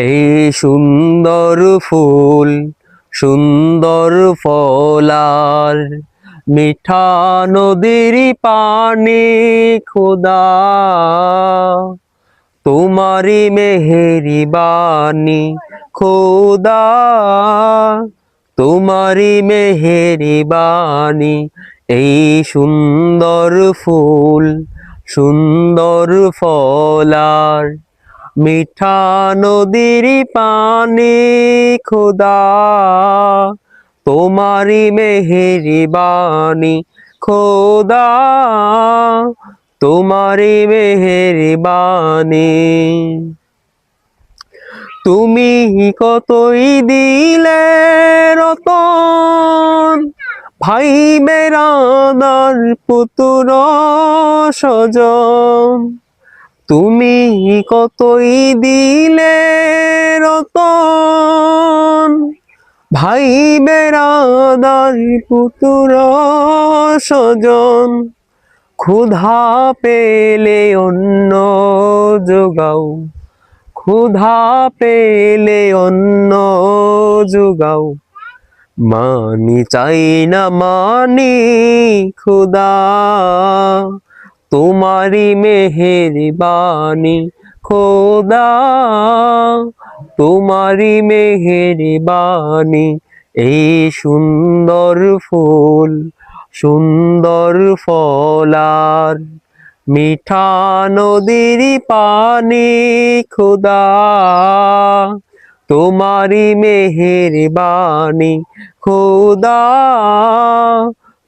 এই সুন্দর ফুল সুন্দর ফলার মিঠা নদীর পানি খোদা তোমারি মেহেরি বাণী খোদা তোমারি মেহেরি বাণী এই সুন্দর ফুল সুন্দর ফলার মিঠা নদীর পানি খোদা তোমারি মেহেরি বাণী খোদা তোমারি মেহেরি বাণী তুমি কতই দিলে রতন ভাই বেরাদার পুত্র স্বজন তুমি কতই দিলে রতন ভাই বেরাদার পুত্র স্বজন ক্ষুধা পেলে অন্ন যোগাও ক্ষুধা পেলে অন্ন যোগাও মানি চাই না মানি খোদা তোমারি মেহেরি বাণী খোদা তোমারি মেহেরি বাণী এই সুন্দর ফুল সুন্দর ফলার মিঠা নদীর পানি খোদা তোমারি মেহেরি বাণী খোদা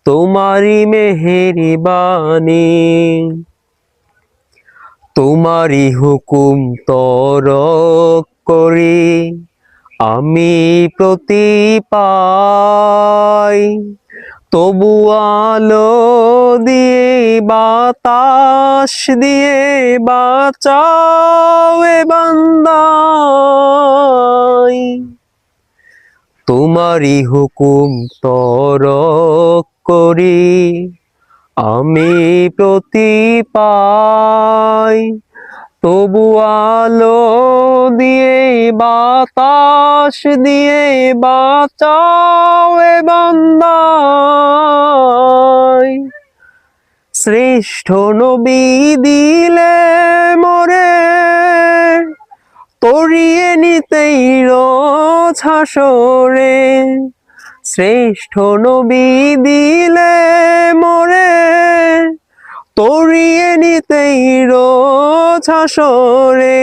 তোমারি মেহেরি বাণী তোমারি হুকুম তরক করি আমি প্রতি পাই তবু আলো দিয়ে বাতাস দিয়ে বাঁচাও এ বান্দাই তোমারি হুকুম তরক করি আমি প্রতি পাই তবু আলো দিয়ে বাতাস দিয়ে বাঁচাও এ বান্দাই শ্রেষ্ঠ নবী দিলে মোরে তরিয়ে নিতেই রোজ হাসরে শ্রেষ্ঠ নবী দিলে মোরে তরিয়ে নিতেই রোজ হাসরে